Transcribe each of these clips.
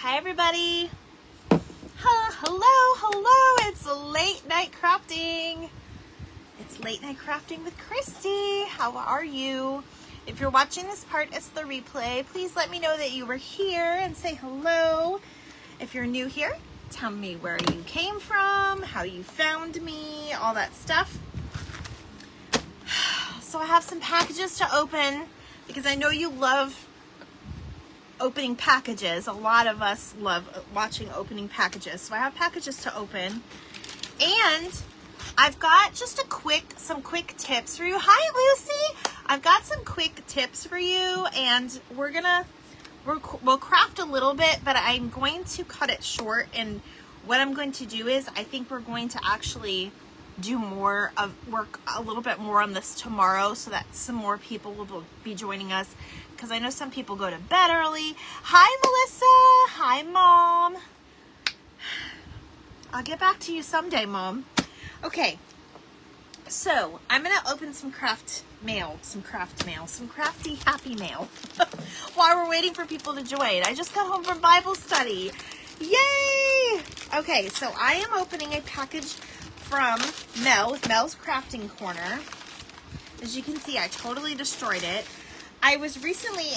Hi everybody. Hello. It's late night crafting. It's late night crafting with Christy. How are you? If you're watching this part, it's the replay. Please let me know that you were here and say hello. If you're new here, tell me where you came from, how you found me, all that stuff. So I have some packages to open because I know you love opening packages. A lot of us love watching opening packages. So I have packages to open, and I've got just some quick tips for you. Hi, Lucy. I've got some quick tips for you, and we'll craft a little bit, but I'm going to cut it short. And what I'm going to do is I think we're going to actually do work a little bit more on this tomorrow, so that some more people will be joining us, because I know some people go to bed early. Hi, Melissa. Hi, Mom. I'll get back to you someday, Mom. Okay, so I'm gonna open some crafty happy mail while we're waiting for people to join. I just got home from Bible study. Yay! Okay, so I am opening a package from Mel's Crafting Corner. As you can see, I totally destroyed it. I was recently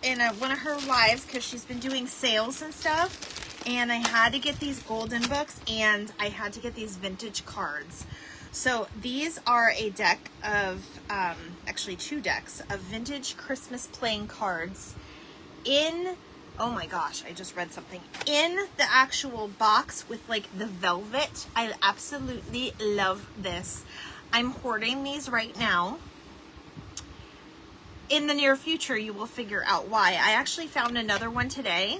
in one of her lives because she's been doing sales and stuff, and I had to get these golden books and I had to get these vintage cards. So these are a deck of, actually 2 decks of vintage Christmas playing cards in, oh my gosh, I just read something, in the actual box with like the velvet. I absolutely love this. I'm hoarding these right now. In the near future, you will figure out why. I actually found another one today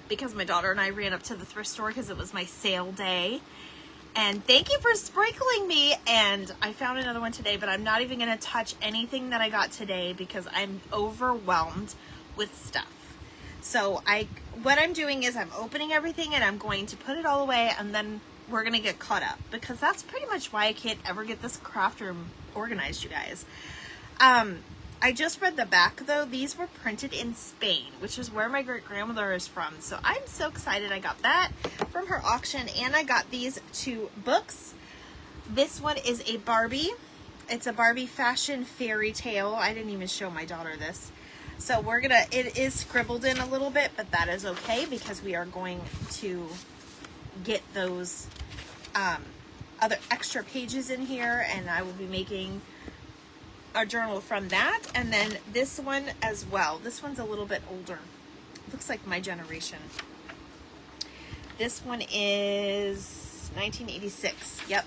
because my daughter and I ran up to the thrift store because it was my sale day. And thank you for sprinkling me. And I found another one today, but I'm not even going to touch anything that I got today because I'm overwhelmed with stuff. So what I'm doing is I'm opening everything and I'm going to put it all away, and then we're going to get caught up, because that's pretty much why I can't ever get this craft room organized, you guys. I just read the back though. These were printed in Spain, which is where my great-grandmother is from. So I'm so excited I got that from her auction, and I got these 2 books. This one is a Barbie. It's a Barbie fashion fairy tale. I didn't even show my daughter this. So it is scribbled in a little bit, but that is okay because we are going to get those other extra pages in here, and I will be making a journal from that. And then this one as well. This one's a little bit older. Looks like my generation. This one is 1986. Yep.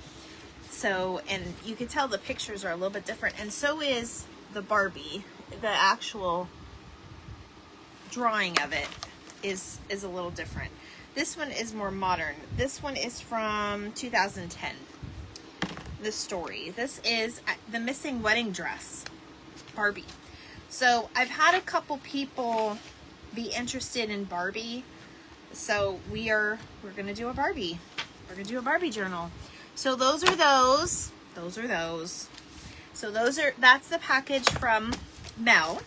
So, and you can tell the pictures are a little bit different, and so is the Barbie. The actual drawing of it is a little different. This one is more modern. This one is from 2010. The story. This is The Missing Wedding Dress, Barbie. So I've had a couple people be interested in Barbie. So we're gonna do a Barbie. We're gonna do a Barbie journal. So those are those. Those are those. So that's the package from Mel.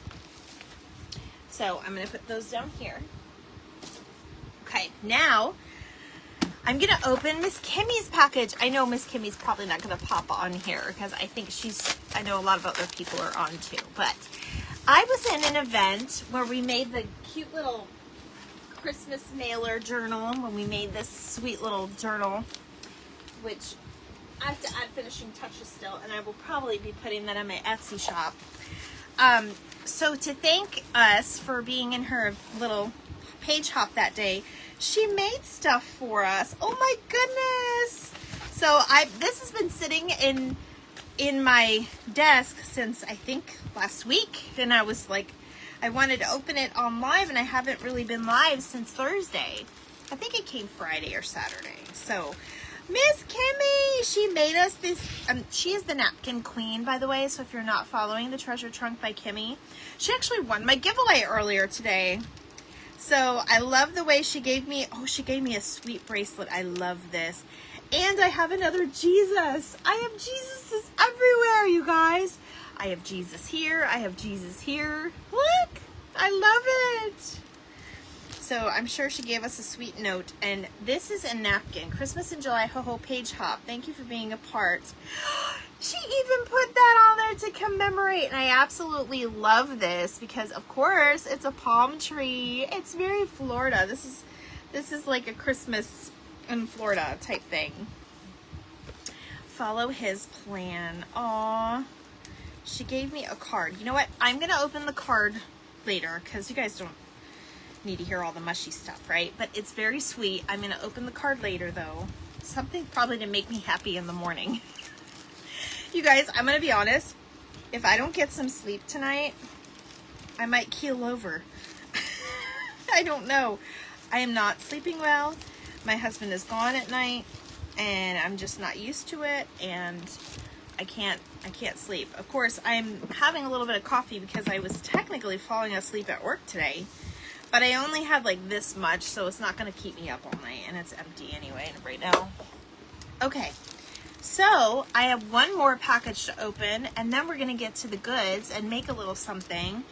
So I'm gonna put those down here. Okay, now I'm gonna open Miss Kimmy's package. I know Miss Kimmy's probably not gonna pop on here because I think I know a lot of other people are on too, but I was in an event where we made the cute little Christmas mailer journal, when we made this sweet little journal, which I have to add finishing touches still, and I will probably be putting that in my Etsy shop. So to thank us for being in her little page hop that day, she made stuff for us. Oh my goodness. So this has been sitting in my desk since I think last week, and I was like, I wanted to open it on live, and I haven't really been live since Thursday. I think it came Friday or Saturday. So Miss Kimmy, she made us this, she is the napkin queen, by the way, so if you're not following the Treasure Trunk by Kimmy, she actually won my giveaway earlier today. So I love the way she gave me a sweet bracelet. I love this. And I have another Jesus. I have Jesuses everywhere, you guys. I have Jesus here. I have Jesus here. Look, I love it. So I'm sure she gave us a sweet note. And this is a napkin. Christmas in July, ho ho, Paige Hop. Thank you for being a part. She even put that on there to commemorate. And I absolutely love this because, of course, it's a palm tree. It's very Florida. This is like a Christmas in Florida type thing. Follow his plan. Aww. She gave me a card. You know what? I'm going to open the card later because you guys don't need to hear all the mushy stuff, right? But it's very sweet. I'm going to open the card later, though. Something probably to make me happy in the morning. You guys, I'm going to be honest. If I don't get some sleep tonight, I might keel over. I don't know. I am not sleeping well. My husband is gone at night, and I'm just not used to it, and I can't sleep. Of course, I'm having a little bit of coffee because I was technically falling asleep at work today, but I only had like this much, so it's not going to keep me up all night, and it's empty anyway right now. Okay, so I have one more package to open, and then we're going to get to the goods and make a little something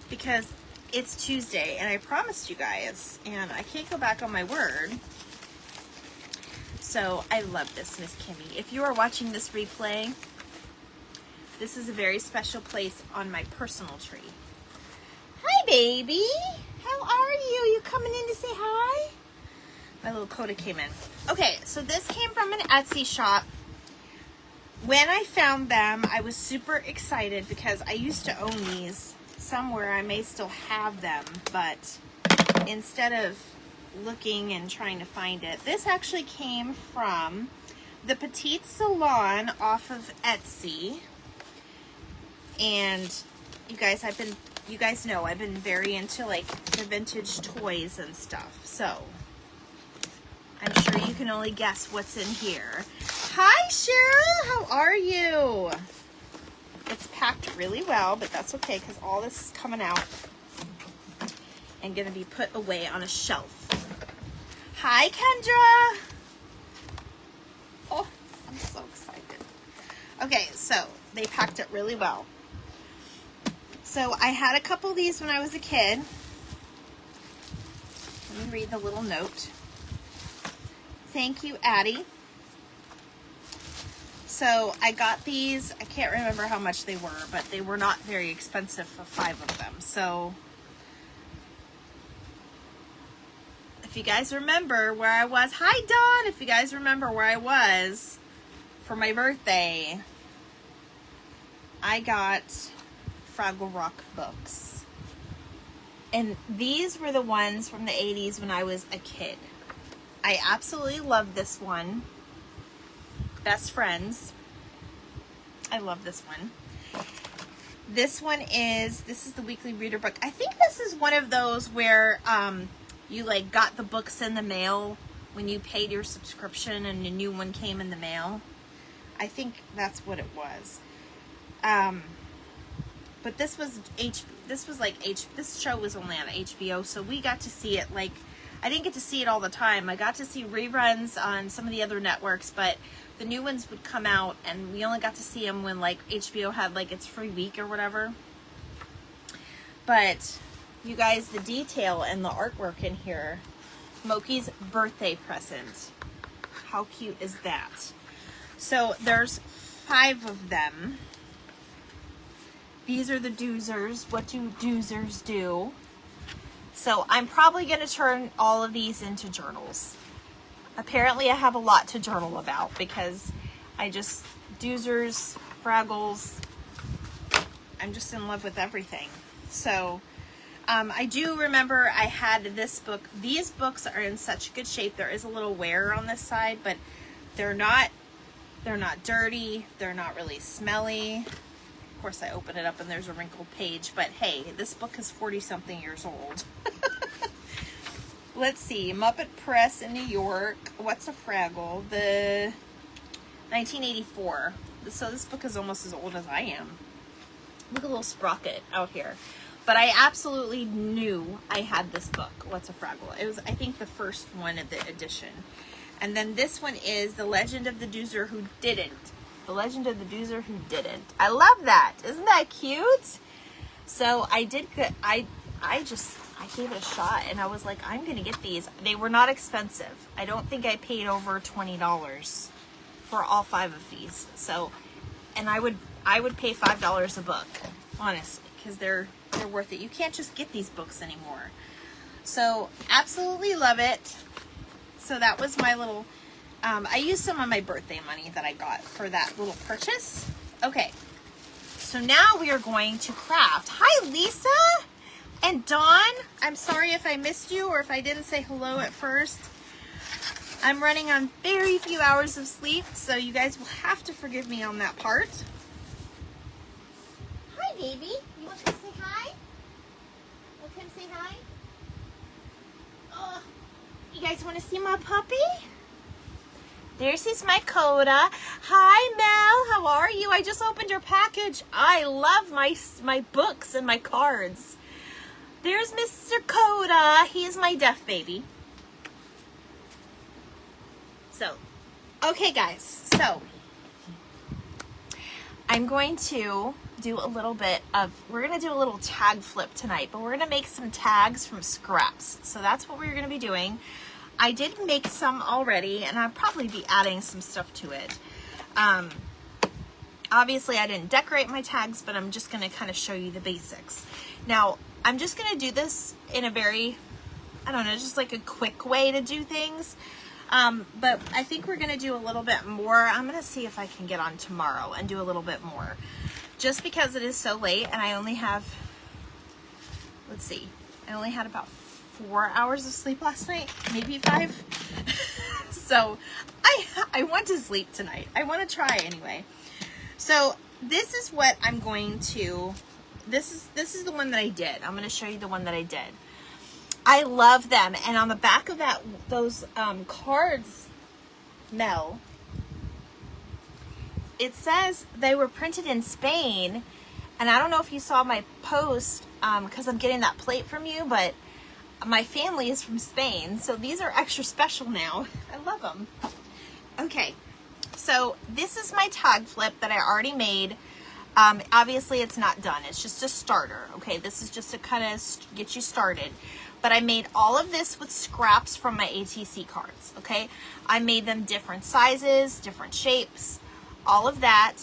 because it's Tuesday, and I promised you guys, and I can't go back on my word. So I love this, Miss Kimmy. If you are watching this replay, this is a very special place on my personal tree. Hi, baby. How are you? You coming in to say hi? My little Coda came in. Okay, so this came from an Etsy shop. When I found them, I was super excited because I used to own these somewhere. I may still have them, but instead of looking and trying to find it, this actually came from the Petite Salon off of Etsy. And you guys, you guys know I've been very into like the vintage toys and stuff. So I'm sure you can only guess what's in here. Hi, Cheryl. How are you? It's packed really well, but that's okay because all this is coming out and going to be put away on a shelf. Hi, Kendra. Oh, I'm so excited. Okay, so they packed it really well. So I had a couple of these when I was a kid. Let me read the little note. Thank you, Addie. So I got these. I can't remember how much they were, but they were not very expensive for 5 of them. So if you guys remember where I was, hi Dawn, if you guys remember where I was for my birthday, I got Fraggle Rock books. And these were the ones from the 80s when I was a kid. I absolutely love this one. Best Friends. I love this one. This is the weekly reader book. I think this is one of those where you like got the books in the mail when you paid your subscription and a new one came in the mail. I think that's what it was. But this was this show was only on HBO, so we got to see it like, I didn't get to see it all the time. I got to see reruns on some of the other networks, but the new ones would come out and we only got to see them when like HBO had like its free week or whatever. But you guys, the detail and the artwork in here, Moki's birthday present. How cute is that? So there's 5 of them. These are the doozers. What do doozers do? So I'm probably going to turn all of these into journals. Apparently I have a lot to journal about because doozers, Fraggles, I'm just in love with everything. So I do remember I had this book. These books are in such good shape. There is a little wear on this side, but they're not dirty. They're not really smelly. Of course, I open it up and there's a wrinkled page, but hey, this book is 40-something years old. Let's see, Muppet Press in New York. What's a Fraggle? The 1984. So this book is almost as old as I am. Look at a little sprocket out here. But I absolutely knew I had this book, What's a Fraggle. It was, I think, the first one of the edition. And then this one is The Legend of the Doozer Who Didn't. The Legend of the Doozer Who Didn't. I love that. Isn't that cute? So I did, I I gave it a shot and I was like, I'm going to get these. They were not expensive. I don't think I paid over $20 for all 5 of these. So, and I would pay $5 a book, honestly, because they're worth it. You can't just get these books anymore. So absolutely love it. So that was my little, I used some of my birthday money that I got for that little purchase. Okay. So now we are going to craft. Hi, Lisa and Dawn. I'm sorry if I missed you or if I didn't say hello at first. I'm running on very few hours of sleep, so you guys will have to forgive me on that part. Hi, baby. You want to say hi? Want to come say hi? Oh, you guys want to see my puppy? There's my Coda. Hi, Mel. How are you? I just opened your package. I love my books and my cards. There's Mr. Coda. He is my deaf baby. So, okay, guys. So, I'm going to do a little bit of, we're going to do a little tag flip tonight, but we're going to make some tags from scraps. So that's what we're going to be doing. I did make some already, and I'll probably be adding some stuff to it. Obviously, I didn't decorate my tags, but I'm just going to kind of show you the basics. Now, I'm just going to do this in a very, I don't know, just like a quick way to do things. But I think we're going to do a little bit more. I'm going to see if I can get on tomorrow and do a little bit more. Just because it is so late, and I only have, let's see, I only had about 4 hours of sleep last night, maybe 5. So I want to sleep tonight. I want to try anyway. So this is what I'm going to, this is the one that I did. I'm going to show you the one that I did. I love them. And on the back of those cards, Mel, it says they were printed in Spain. And I don't know if you saw my post, because I'm getting that plate from you, but my family is from Spain, so these are extra special now. I love them. Okay, so this is my tag flip that I already made. Obviously, it's not done. It's just a starter. Okay, this is just to kind of get you started. But I made all of this with scraps from my ATC cards. Okay, I made them different sizes, different shapes, all of that.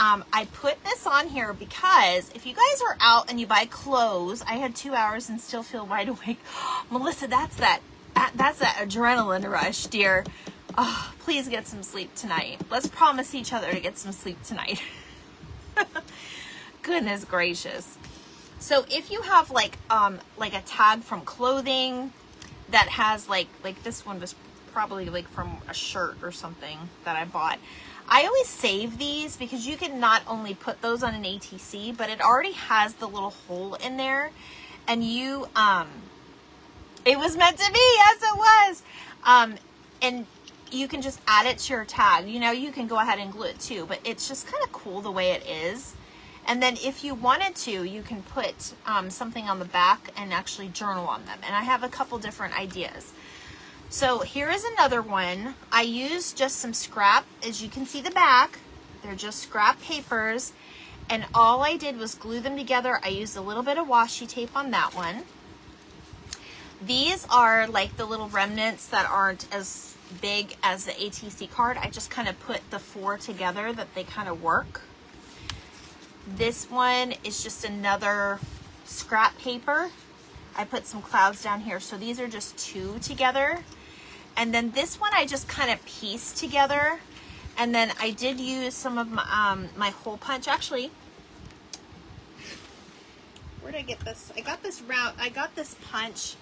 I put this on here because if you guys are out and you buy clothes, I had 2 hours and still feel wide awake. Melissa, that's that adrenaline rush, dear. Oh, please get some sleep tonight. Let's promise each other to get some sleep tonight. Goodness gracious. So if you have like a tag from clothing that has like this one was probably like from a shirt or something that I bought. I always save these because you can not only put those on an ATC, but it already has the little hole in there. And you, it was meant to be, yes it was. And you can just add it to your tag. You know, you can go ahead and glue it too, but it's just kind of cool the way it is. And then if you wanted to, you can put something on the back and actually journal on them. And I have a couple different ideas. So here is another one. I used just some scrap. As you can see the back, they're just scrap papers. And all I did was glue them together. I used a little bit of washi tape on that one. These are like the little remnants that aren't as big as the ATC card. I just kind of put the 4 together that they kind of work. This one is just another scrap paper. I put some clouds down here. So these are just 2 together. And then this one I just kind of pieced together. And then I did use some of my, my hole punch. Actually, where did I get this? I got this punch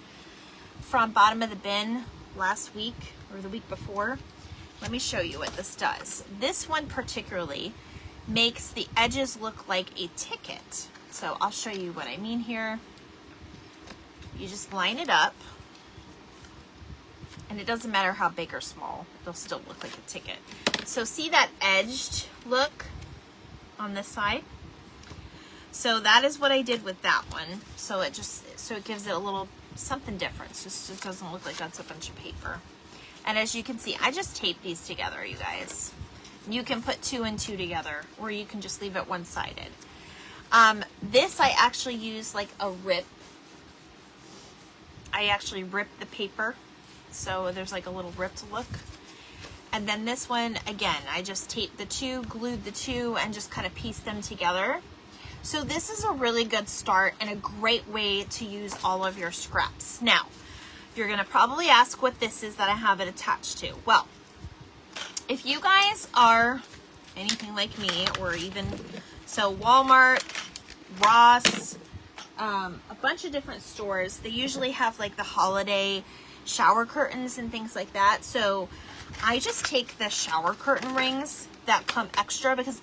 from Bottom of the Bin last week or the week before. Let me show you what this does. This one particularly makes the edges look like a ticket. So I'll show you what I mean here. You just line it up. And it doesn't matter how big or small, it'll still look like a ticket. So see that edged look on this side? So that is what I did with that one. So it gives it a little something different. It just doesn't look like that's a bunch of paper. And as you can see, I just taped these together, you guys. You can put 2 and 2 together, or you can just leave it one-sided. This I actually use like a rip I actually ripped the paper, so there's like a little ripped look. And then this one, again, I just taped the two, glued the two, and just kind of pieced them together. So this is a really good start and a great way to use all of your scraps. Now, you're gonna probably ask what this is that I have it attached to. Well, if you guys are anything like me, or even, so Walmart, Ross, a bunch of different stores, they usually have like the holiday shower curtains and things like that. So I just take the shower curtain rings that come extra, because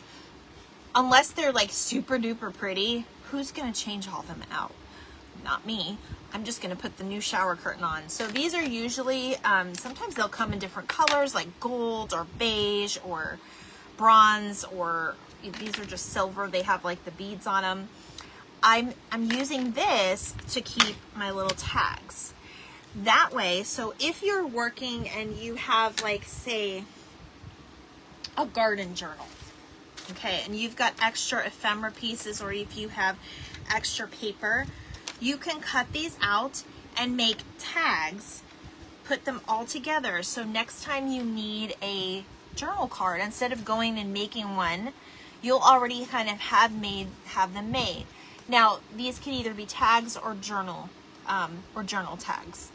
unless they're like super duper pretty, who's gonna change all of them out? Not me. I'm just gonna put the new shower curtain on. So these are usually, sometimes they'll come in different colors, like gold or beige or bronze, or these are just silver. They have like the beads on them. I'm using this to keep my little tags. That way, so if you're working and you have like, say, a garden journal, okay, and you've got extra ephemera pieces, or if you have extra paper, you can cut these out and make tags, put them all together. So next time you need a journal card, instead of going and making one, you'll already kind of have them made. Now, these can either be tags or journal tags.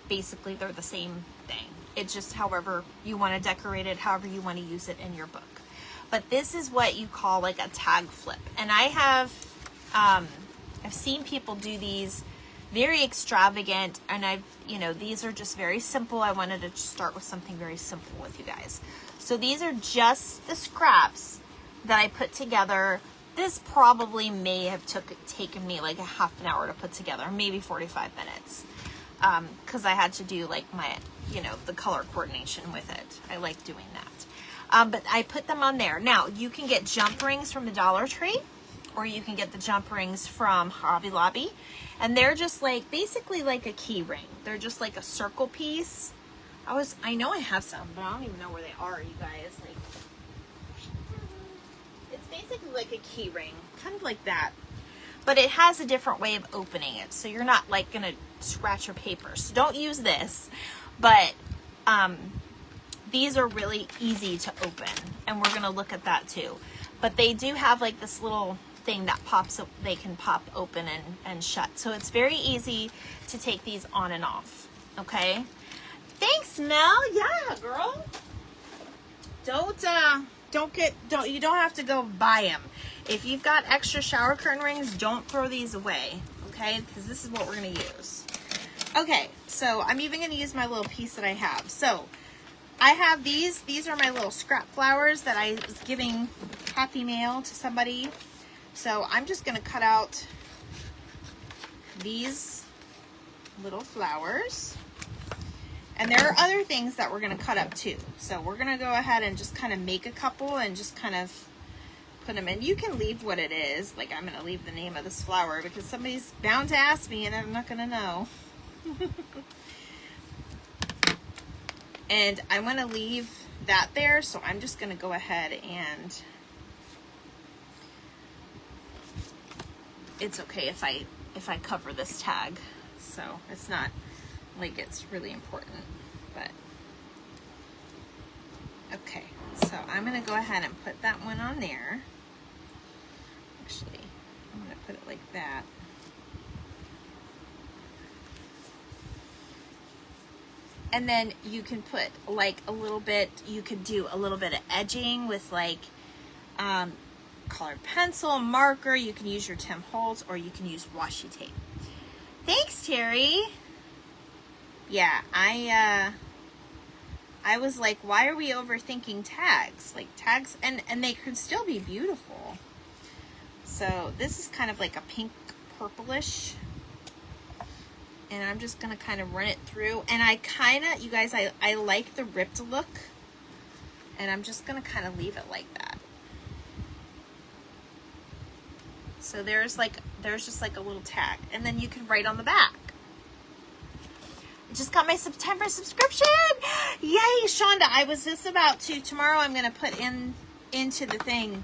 Basically, they're the same thing. It's just however you want to decorate it, however you want to use it in your book. But this is what you call like a tag flip. And I have, I've seen people do these very extravagant, and these are just very simple. I wanted to start with something very simple with you guys. So these are just the scraps that I put together. This probably may have taken me like a half an hour to put together, maybe 45 minutes. Because I had to do like my, the color coordination with it. I like doing that. But I put them on there. Now, you can get jump rings from the Dollar Tree, or you can get the jump rings from Hobby Lobby. And they're just like, basically like a key ring. They're just like a circle piece. I know I have some, but I don't even know where they are, you guys. Like, it's basically like a key ring, kind of like that. But it has a different way of opening it, so you're not like gonna scratch your paper. So don't use this, but these are really easy to open, and we're gonna look at that too. But they do have like this little thing that pops up, they can pop open and shut. So it's very easy to take these on and off, okay? Thanks, Mel. Yeah, girl. You don't have to go buy them. If you've got extra shower curtain rings, don't throw these away, okay? Because this is what we're going to use. Okay, so I'm even going to use my little piece that I have. So I have these. These are my little scrap flowers that I was giving Happy Mail to somebody. So I'm just going to cut out these little flowers. And there are other things that we're going to cut up too. So we're going to go ahead and just kind of make a couple and just kind of put them in. You can leave what it is. Like, I'm going to leave the name of this flower because somebody's bound to ask me and I'm not going to know. And I want to leave that there, so I'm just going to go ahead and it's okay if I cover this tag. So it's not like it's really important, but okay. So I'm going to go ahead and put that one on there. Actually, I'm going to put it like that. And then you can put like a little bit, you could do a little bit of edging with like colored pencil, marker. You can use your Tim Holtz, or you can use washi tape. Thanks, Terry. Yeah, I was like, why are we overthinking tags? Like tags, and they could still be beautiful. So this is kind of like a pink purplish. And I'm just going to kind of run it through. And I kind of, you guys, I like the ripped look. And I'm just going to kind of leave it like that. So there's just like a little tag. And then you can write on the back. I just got my September subscription. Yay, Shonda. I was just about to, tomorrow I'm going to put into the thing.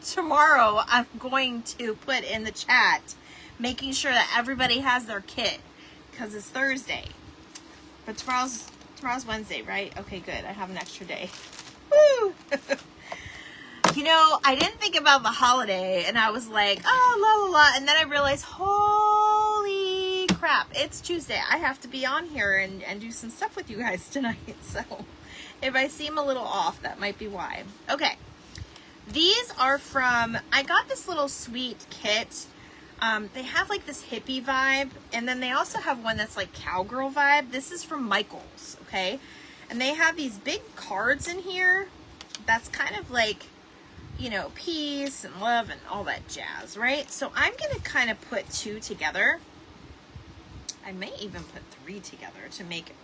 tomorrow I'm going to put in the chat, making sure that everybody has their kit, because it's Thursday. But tomorrow's Wednesday, right? Okay, good. I have an extra day. Woo! You know, I didn't think about the holiday, and I was like, oh, la la la, and then I realized, holy crap, it's Tuesday. I have to be on here and do some stuff with you guys tonight, so if I seem a little off, that might be why. Okay, these are from, I got this little sweet kit. They have like this hippie vibe, and then they also have one that's like cowgirl vibe. This is from Michaels, okay? And they have these big cards in here that's kind of like, you know, peace and love and all that jazz, right? So I'm going to kind of put 2 together. I may even put 3 together to make it.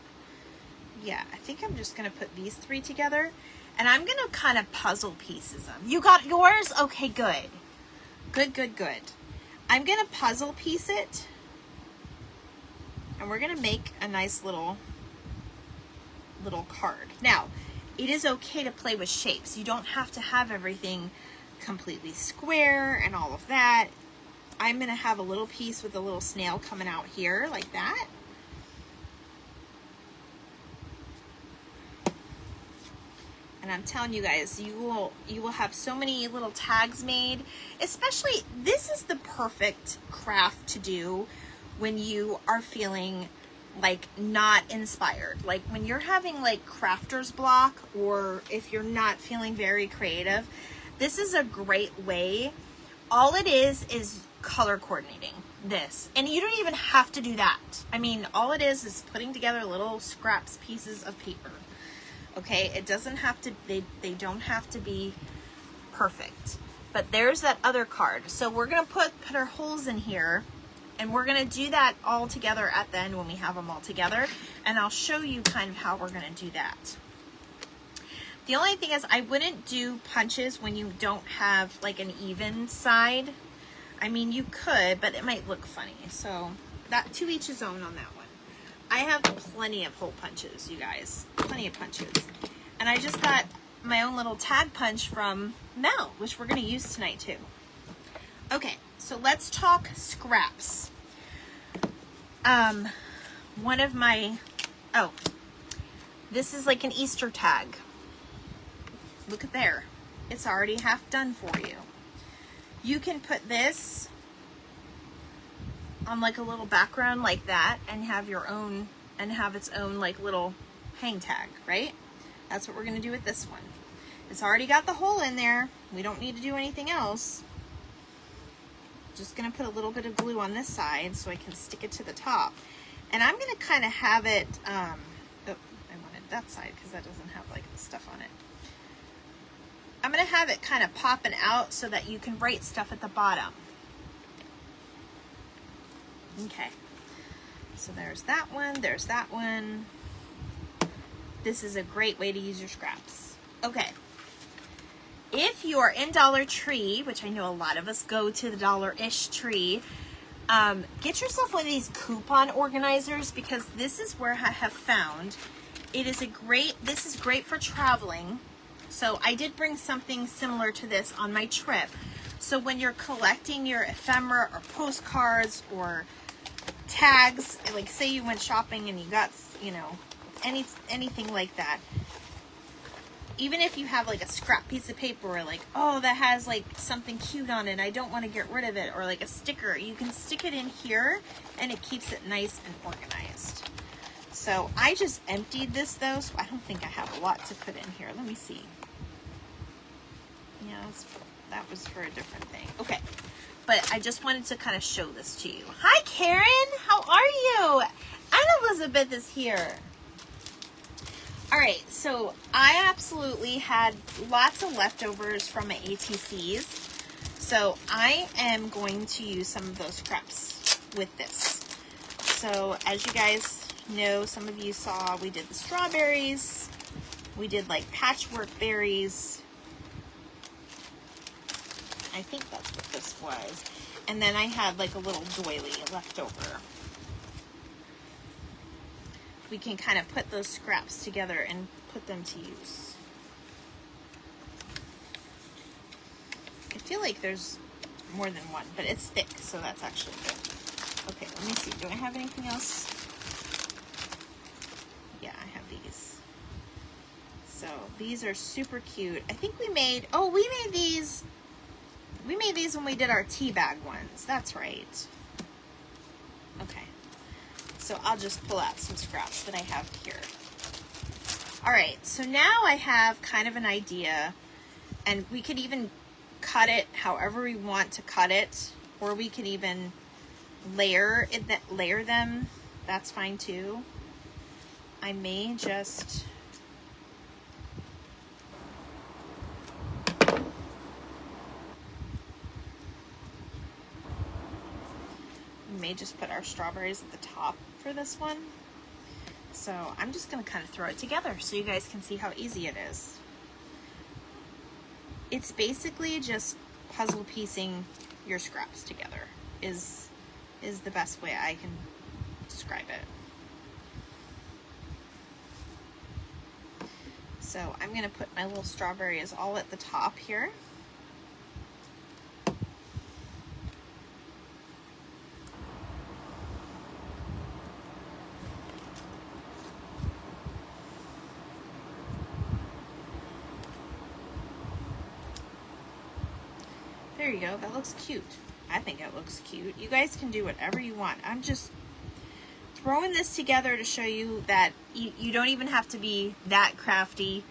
Yeah, I think I'm just going to put these 3 together. And I'm going to kind of puzzle pieces them. You got yours? Okay, good. Good, good, good. I'm going to puzzle piece it. And we're going to make a nice little card. Now, it is okay to play with shapes. You don't have to have everything completely square and all of that. I'm going to have a little piece with a little snail coming out here like that. And I'm telling you guys, you will have so many little tags made. Especially, this is the perfect craft to do when you are feeling like not inspired, like when you're having like crafter's block, or if you're not feeling very creative. This is a great way. All it is color coordinating this, and you don't even have to do that. I mean, all it is putting together little scraps, pieces of paper. Okay, it doesn't have to, they don't have to be perfect. But there's that other card. So we're gonna put our holes in here. And we're going to do that all together at the end when we have them all together. And I'll show you kind of how we're going to do that. The only thing is I wouldn't do punches when you don't have like an even side. I mean, you could, but it might look funny. So that, to each his own on that one. I have plenty of hole punches, you guys. Plenty of punches. And I just got my own little tag punch from Mel, which we're going to use tonight too. Okay. So let's talk scraps. One of my, this is like an Easter tag. Look at there. It's already half done for you. You can put this on like a little background like that and have your own, and have its own like little hang tag, right? That's what we're going to do with this one. It's already got the hole in there. We don't need to do anything else. Just going to put a little bit of glue on this side so I can stick it to the top. And I'm going to kind of have it, I wanted that side because that doesn't have like the stuff on it. I'm going to have it kind of popping out so that you can write stuff at the bottom. Okay. So there's that one, there's that one. This is a great way to use your scraps. Okay. If you are in Dollar Tree, which I know a lot of us go to the Dollar-ish Tree, get yourself one of these coupon organizers, because this is where I have found it is this is great for traveling. So I did bring something similar to this on my trip. So when you're collecting your ephemera or postcards or tags, like say you went shopping and you got, you know, anything like that. Even if you have like a scrap piece of paper, or like, oh, that has like something cute on it, I don't want to get rid of it, or like a sticker, you can stick it in here and it keeps it nice and organized. So I just emptied this though, so I don't think I have a lot to put in here. Let me see. Yeah, that was for a different thing. Okay, but I just wanted to kind of show this to you. Hi, Karen. How are you? And Elizabeth is here. All right, so I absolutely had lots of leftovers from my ATCs. So I am going to use some of those scraps with this. So as you guys know, some of you saw, we did the strawberries. We did like patchwork berries. I think that's what this was. And then I had like a little doily left over. We can kind of put those scraps together and put them to use. I feel like there's more than one, but it's thick, so that's actually good. Okay, let me see. Do I have anything else? Yeah, I have these. So these are super cute. I think we made, oh, we made these when we did our tea bag ones. That's right. Okay. So I'll just pull out some scraps that I have here. All right, so now I have kind of an idea, and we could even cut it however we want to cut it, or we could even layer them. That's fine too. I may just put our strawberries at the top for this one. So I'm just gonna kind of throw it together so you guys can see how easy it is. It's basically just puzzle piecing your scraps together is the best way I can describe it. So I'm gonna put my little strawberries all at the top here. There you go, that looks cute. I think it looks cute. You guys can do whatever you want. I'm just throwing this together to show you that you don't even have to be that crafty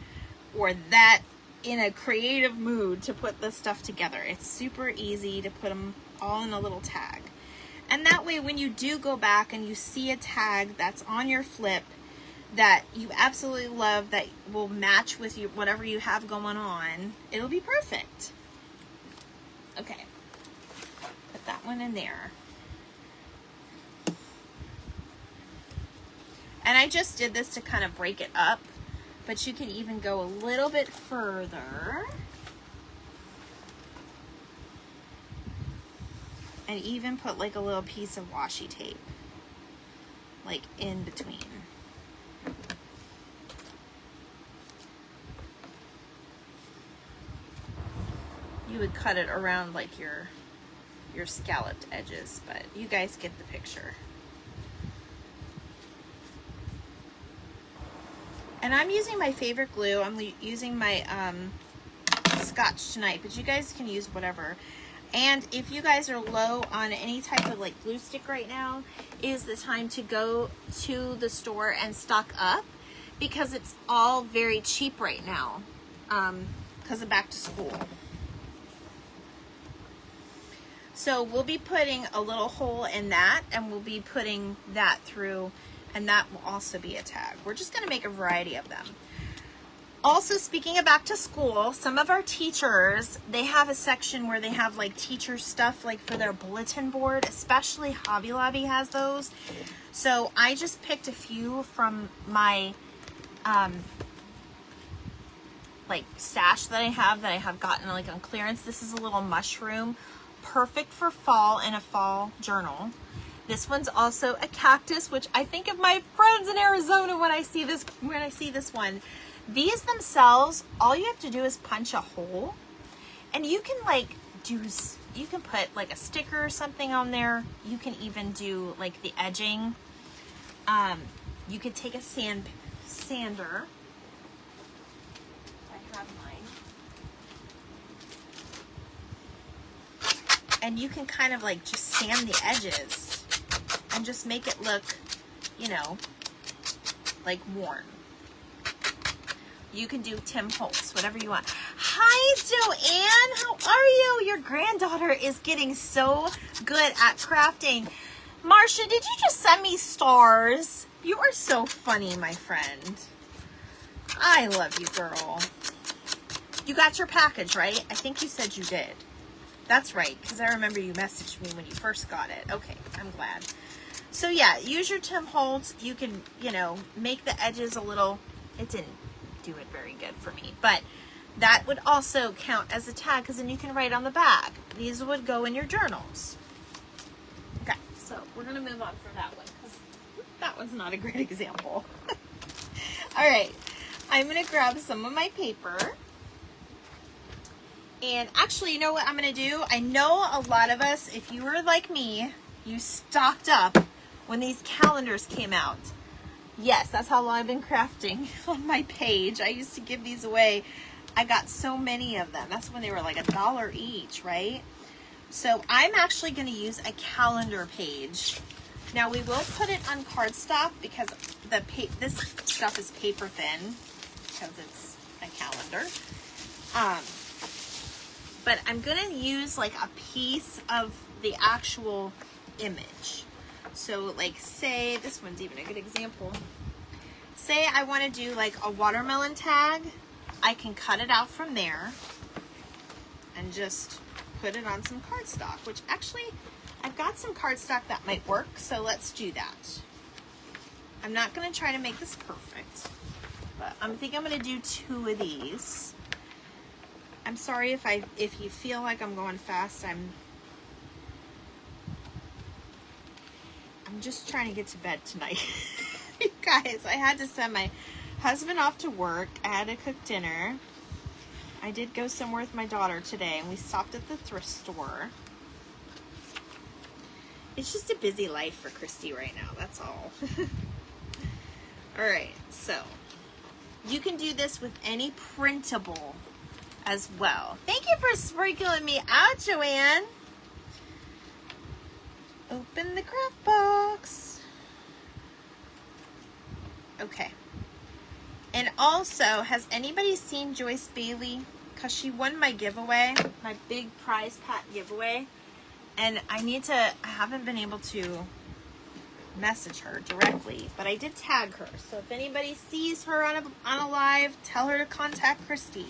or that in a creative mood to put this stuff together. It's super easy to put them all in a little tag. And that way when you do go back and you see a tag that's on your flip that you absolutely love, that will match with you, whatever you have going on, it'll be perfect. Okay, put that one in there. And I just did this to kind of break it up, but you can even go a little bit further. And even put like a little piece of washi tape, like in between. You would cut it around like your scalloped edges, but you guys get the picture. And I'm using my favorite glue. I'm using my Scotch tonight, but you guys can use whatever. And if you guys are low on any type of like glue stick right now, is the time to go to the store and stock up, because it's all very cheap right now because of back to school. So we'll be putting a little hole in that, and we'll be putting that through, and that will also be a tag. We're just going to make a variety of them. Also, speaking of back to school, some of our teachers, they have a section where they have like teacher stuff like for their bulletin board, especially Hobby Lobby has those. So I just picked a few from my like stash that I have gotten like on clearance. This is a little mushroom, perfect for fall in a fall journal. This one's also a cactus, which I think of my friends in Arizona when I see this one. These themselves, all you have to do is punch a hole, and you can like you can put like a sticker or something on there. You can even do like the edging. You could take a sander. I have mine. And you can kind of like just sand the edges and just make it look, you know, like worn. You can do Tim Holtz, whatever you want. Hi, Joanne. How are you? Your granddaughter is getting so good at crafting. Marcia, did you just send me stars? You are so funny, my friend. I love you, girl. You got your package, right? I think you said you did. That's right, because I remember you messaged me when you first got it. Okay, I'm glad. So yeah, use your Tim Holtz. You can, you know, make the edges a little, it didn't do it very good for me, but that would also count as a tag, because then you can write on the back. These would go in your journals. Okay, so we're going to move on from that one, because that one's not a great example. All right, I'm going to grab some of my paper, And actually, you know what I'm going to do? I know a lot of us, if you were like me, you stocked up when these calendars came out. Yes, that's how long I've been crafting on my page. I used to give these away. I got so many of them. That's when they were like $1 each, right? So I'm actually going to use a calendar page. Now we will put it on cardstock because this stuff is paper thin because it's a calendar. But I'm going to use like a piece of the actual image. So like say, this one's even a good example. Say I want to do like a watermelon tag. I can cut it out from there and just put it on some cardstock, which actually I've got some cardstock that might work. So let's do that. I'm not going to try to make this perfect, but I think I'm going to do 2 of these. I'm sorry if you feel like I'm going fast. I'm just trying to get to bed tonight. You guys, I had to send my husband off to work. I had to cook dinner. I did go somewhere with my daughter today, and we stopped at the thrift store. It's just a busy life for Christy right now, that's all. All right, so you can do this with any printable as well. Thank you for sprinkling me out, Joanne. Open the craft box. Okay. And also, has anybody seen Joyce Bailey? Because she won my giveaway, my big prize pack giveaway. And I haven't been able to message her directly, but I did tag her. So if anybody sees her on a live, tell her to contact Christy.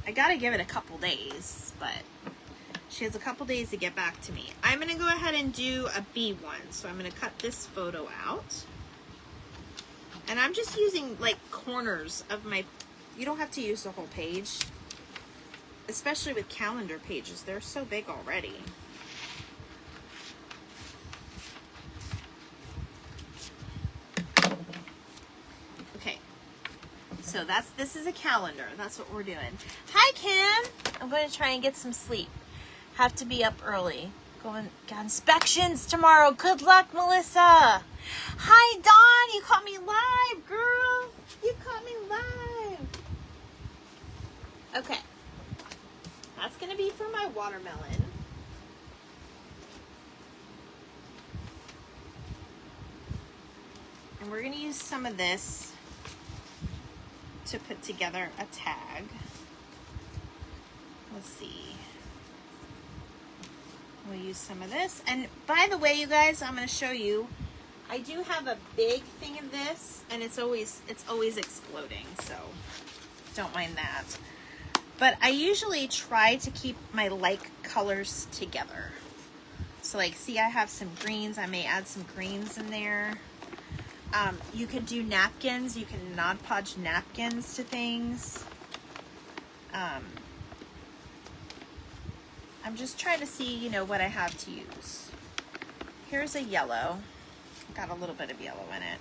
I gotta give it a couple days, but she has a couple days to get back to me. I'm gonna go ahead and do a B one. So I'm gonna cut this photo out. And I'm just using like corners of my, you don't have to use the whole page. Especially with calendar pages, they're so big already. Okay, so this is a calendar. That's what we're doing. Hi, Kim. I'm going to try and get some sleep. Have to be up early. Got inspections tomorrow. Good luck, Melissa. Hi, Dawn. You caught me live, girl. You caught me live. Okay. That's going to be for my watermelon. And we're going to use some of this to put together a tag. Let's see. We'll use some of this. And by the way, you guys, I'm going to show you. I do have a big thing of this, and it's always exploding, so don't mind that. But I usually try to keep my like colors together. So like, see, I have some greens. I may add some greens in there. You could do napkins. You can Mod Podge napkins to things. I'm just trying to see, you know, what I have to use. Here's a yellow. Got a little bit of yellow in it.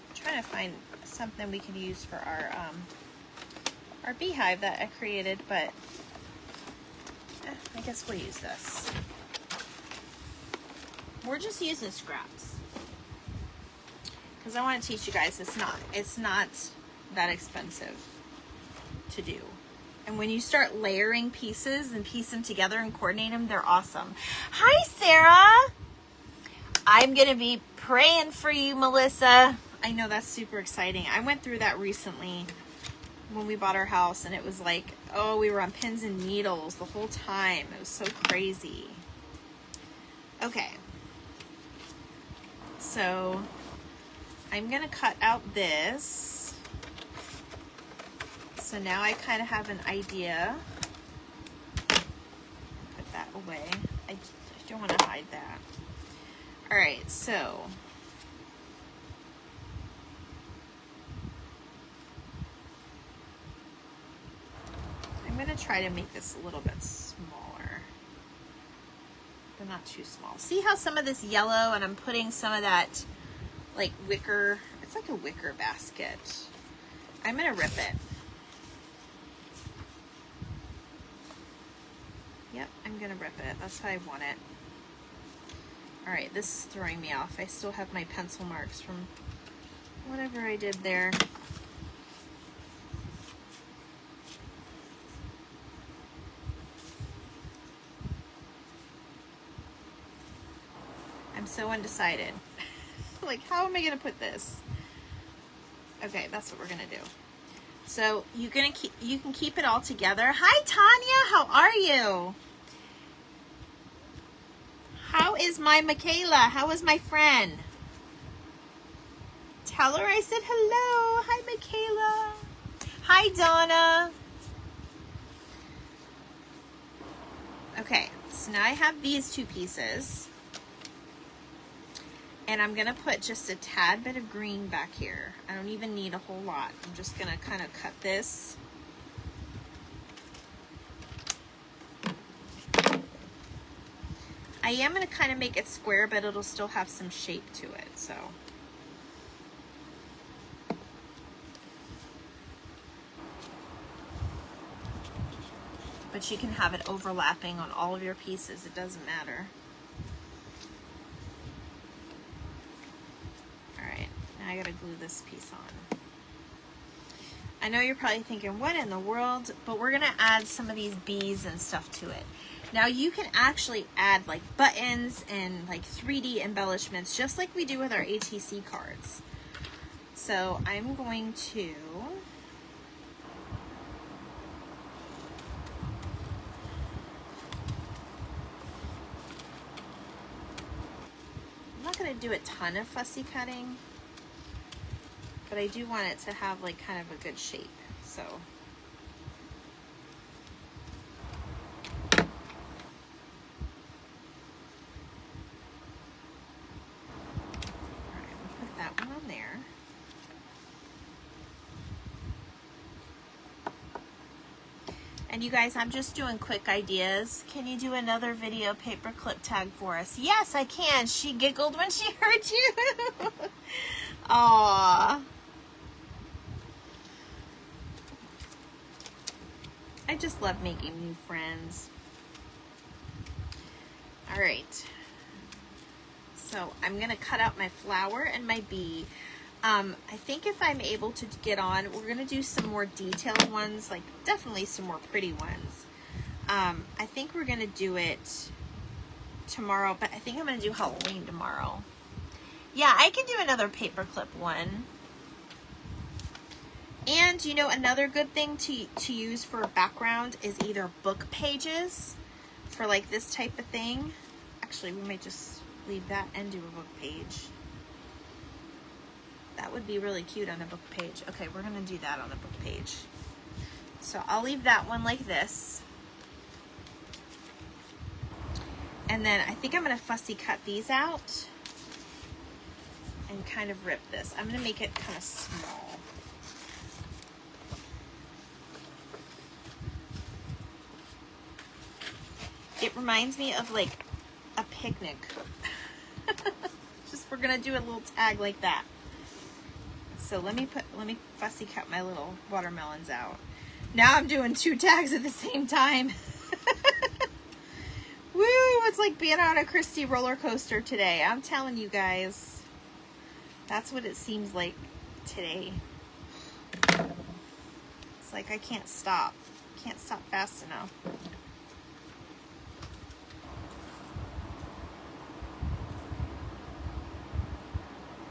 I'm trying to find something we can use for our beehive that I created, but I guess we'll use this. We're just using scraps because I want to teach you guys it's not that expensive to do. And when you start layering pieces and piece them together and coordinate them, they're awesome. Hi, Sarah. I'm going to be praying for you, Melissa. I know, that's super exciting. I went through that recently when we bought our house, and it was like, oh, we were on pins and needles the whole time. It was so crazy. Okay. So I'm going to cut out this. So now I kind of have an idea. Put that away. I don't want to hide that. All right, so I'm going to try to make this a little bit smaller, but not too small. See how some of this yellow, and I'm putting some of that like wicker, it's like a wicker basket. I'm going to rip it. Yep, I'm gonna rip it. That's how I want it. All right, this is throwing me off. I still have my pencil marks from whatever I did there. I'm so undecided. Like, how am I gonna put this? Okay, that's what we're gonna do. So you can keep it all together. Hi Tanya, how are you? How is my Michaela? How is my friend? Tell her I said hello. Hi Michaela. Hi Donna. Okay, so now I have these two pieces. And I'm gonna put just a tad bit of green back here. I don't even need a whole lot. I'm just gonna kind of cut this. I am gonna kind of make it square, but it'll still have some shape to it, so. But you can have it overlapping on all of your pieces. It doesn't matter. I gotta glue this piece on. I know you're probably thinking, what in the world? But we're gonna add some of these bees and stuff to it. Now you can actually add like buttons and like 3D embellishments, just like we do with our ATC cards. So I'm going to I'm not gonna do a ton of fussy cutting, but I do want it to have like kind of a good shape, so. All right, we'll put that one on there. And you guys, I'm just doing quick ideas. Can you do another video paperclip tag for us? Yes, I can. She giggled when she heard you. Aww. I just love making new friends. All right. So I'm gonna cut out my flower and my bee. I think if I'm able to get on, we're gonna do some more detailed ones, like definitely some more pretty ones. I think we're gonna do it tomorrow, but I think I'm gonna do Halloween tomorrow. Yeah, I can do another paperclip one. And you know, another good thing to use for a background is either book pages for like this type of thing. Actually, we might just leave that and do a book page. That would be really cute on a book page. Okay, we're gonna do that on a book page. So I'll leave that one like this. And then I think I'm gonna fussy cut these out and kind of rip this. I'm gonna make it kind of small. It reminds me of like a picnic. Just we're gonna do a little tag like that. So let me fussy cut my little watermelons out. Now I'm doing two tags at the same time. Woo, it's like being on a Christie roller coaster today. I'm telling you guys. That's what it seems like today. It's like I can't stop. Can't stop fast enough.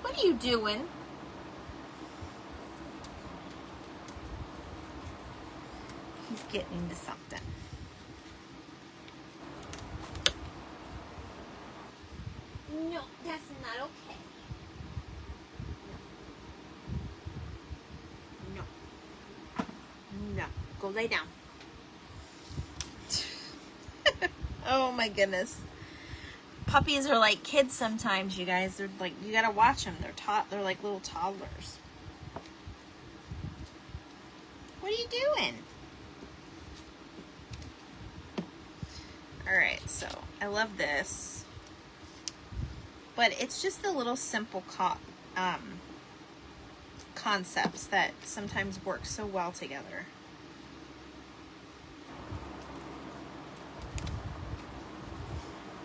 What are you doing? He's getting into something. No, that's not okay. No. No. Go lay down. Oh my goodness. Puppies are like kids sometimes, you guys. They're like, you gotta watch them. They're like little toddlers. What are you doing? All right, so I love this, but it's just the little simple concepts that sometimes work so well together.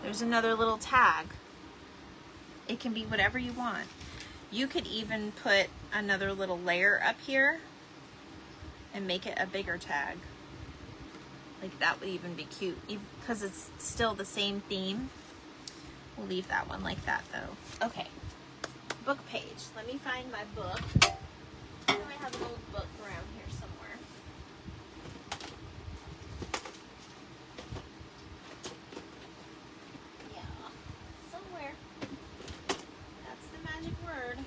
There's another little tag. It can be whatever you want. You could even put another little layer up here and make it a bigger tag. Like that would even be cute, because it's still the same theme. We'll leave that one like that though. Okay, book page. Let me find my book. I know I have an old book around here somewhere. Yeah, somewhere. That's the magic word.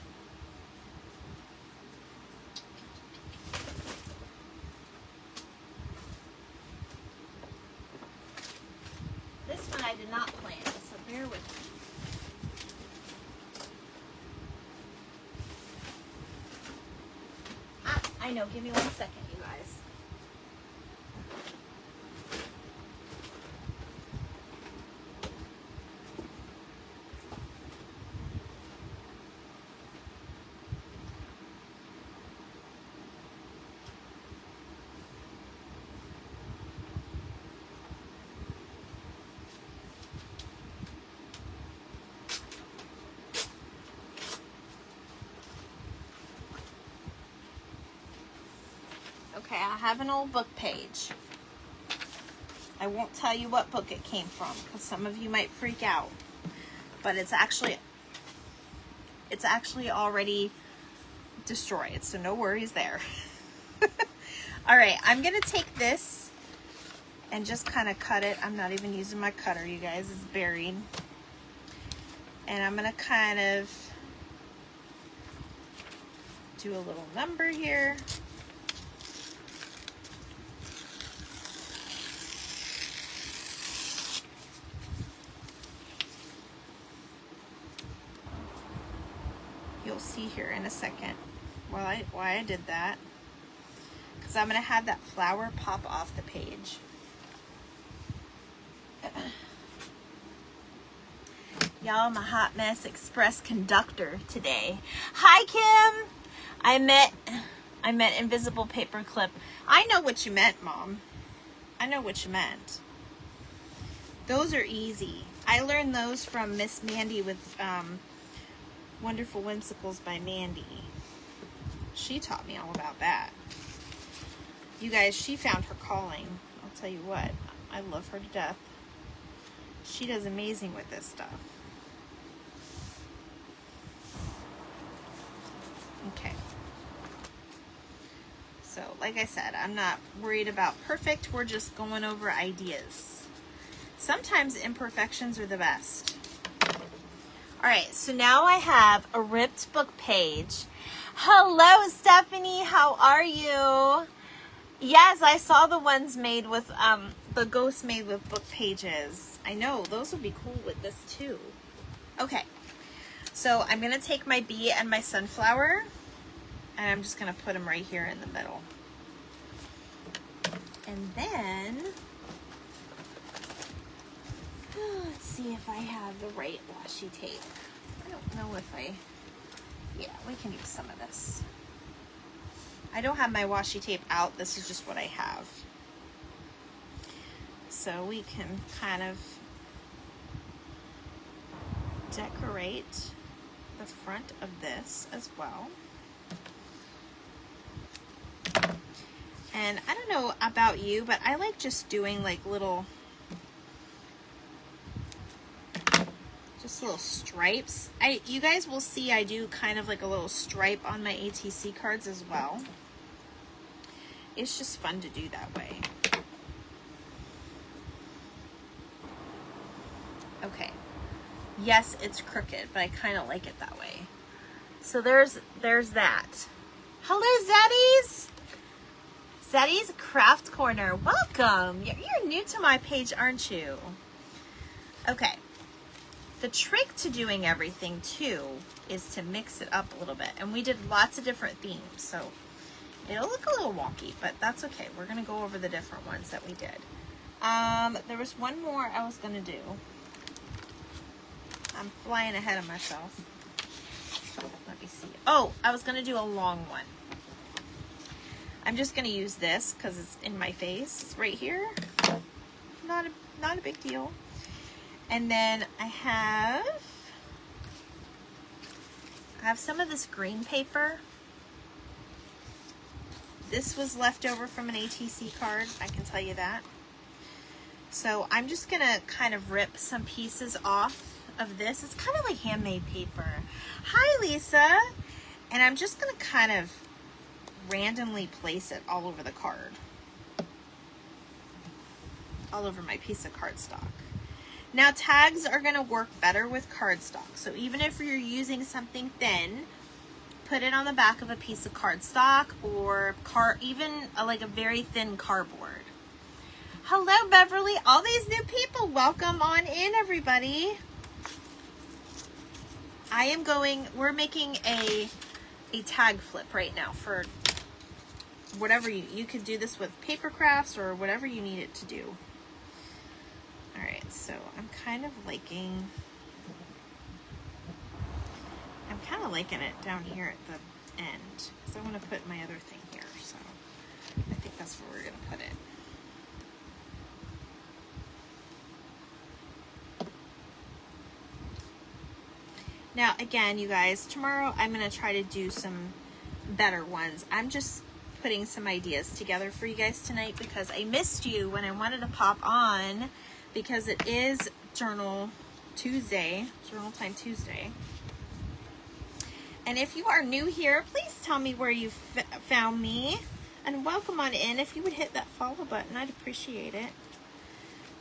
This one I did not plan, so bear with me. I know, give me 1 second, you guys. Okay, I have an old book page. I won't tell you what book it came from because some of you might freak out. But it's actually already destroyed, so no worries there. All right, I'm gonna take this and just kind of cut it. I'm not even using my cutter, you guys, it's buried. And I'm gonna kind of do a little number here. You'll see here in a second why I did that, because I'm going to have that flower pop off the page. Y'all, I'm a hot mess express conductor today. Hi, Kim. I meant invisible paperclip. I know what you meant, Mom. I know what you meant. Those are easy. I learned those from Miss Mandy with Wonderful Whimsicles by Mandy. She taught me all about that. You guys, she found her calling. I'll tell you what, I love her to death. She does amazing with this stuff. Okay. So, like I said, I'm not worried about perfect. We're just going over ideas. Sometimes imperfections are the best. All right, so now I have a ripped book page. Hello, Stephanie. How are you? Yes, I saw the ones made with, the ghosts made with book pages. I know, those would be cool with this too. Okay, so I'm going to take my bee and my sunflower, and I'm just going to put them right here in the middle. And then, let's see if I have the right washi tape. I don't know if yeah, we can use some of this. I don't have my washi tape out. This is just what I have. So we can kind of decorate the front of this as well. And I don't know about you, but I like just doing like little stripes. You guys will see I do kind of like a little stripe on my ATC cards as well. It's just fun to do that way. Okay. Yes, it's crooked, but I kind of like it that way. So there's that. Hello, Zeddies! Zeddies Craft Corner. Welcome! You're new to my page, aren't you? Okay. The trick to doing everything too is to mix it up a little bit. And we did lots of different themes, so it'll look a little wonky, but that's okay. We're gonna go over the different ones that we did. There was one more I was gonna do. I'm flying ahead of myself. Let me see. Oh, I was gonna do a long one. I'm just gonna use this because it's in my face. It's right here. Not a big deal. And then I have some of this green paper. This was left over from an ATC card, I can tell you that. So I'm just gonna kind of rip some pieces off of this. It's kind of like handmade paper. Hi, Lisa. And I'm just gonna kind of randomly place it all over the card. All over my piece of cardstock. Now tags are gonna work better with cardstock. So even if you're using something thin, put it on the back of a piece of cardstock or even like a very thin cardboard. Hello, Beverly. All these new people. Welcome on in, everybody. We're making a tag flip right now for whatever you could do this with paper crafts or whatever you need it to do. All right, so I'm kind of liking it down here at the end because I want to put my other thing here. So I think that's where we're going to put it. Now, again, you guys, tomorrow I'm going to try to do some better ones. I'm just putting some ideas together for you guys tonight because I missed you when I wanted to pop on because it is Journal Time Tuesday. And if you are new here, please tell me where you found me and welcome on in. If you would hit that follow button, I'd appreciate it.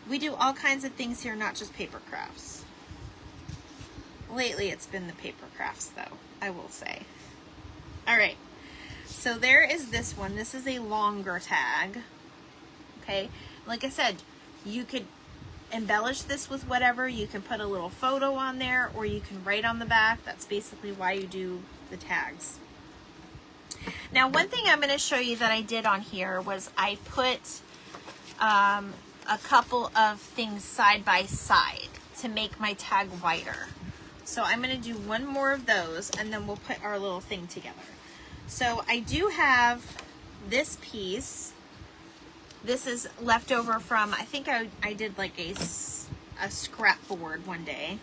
We do all kinds of things here, not just paper crafts. Lately, it's been the paper crafts, though, I will say. All right, so there is this one. This is a longer tag, okay? Like I said, you could embellish this with whatever. You can put a little photo on there, or you can write on the back. That's basically why you do the tags. Now, one thing I'm going to show you that I did on here was I put a couple of things side by side to make my tag wider. So I'm going to do one more of those and then we'll put our little thing together. So I do have this piece. This is left over from, I think I did like a scrap board one day.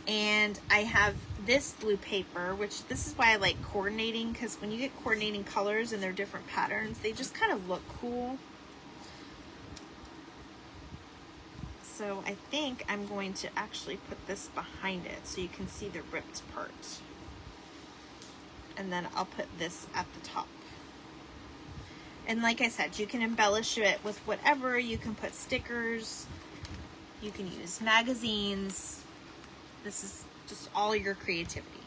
And I have this blue paper, which this is why I like coordinating, because when you get coordinating colors and they're different patterns, they just kind of look cool. So I think I'm going to actually put this behind it so you can see the ripped part. And then I'll put this at the top. And like I said, you can embellish it with whatever. You can put stickers. You can use magazines. This is just all your creativity.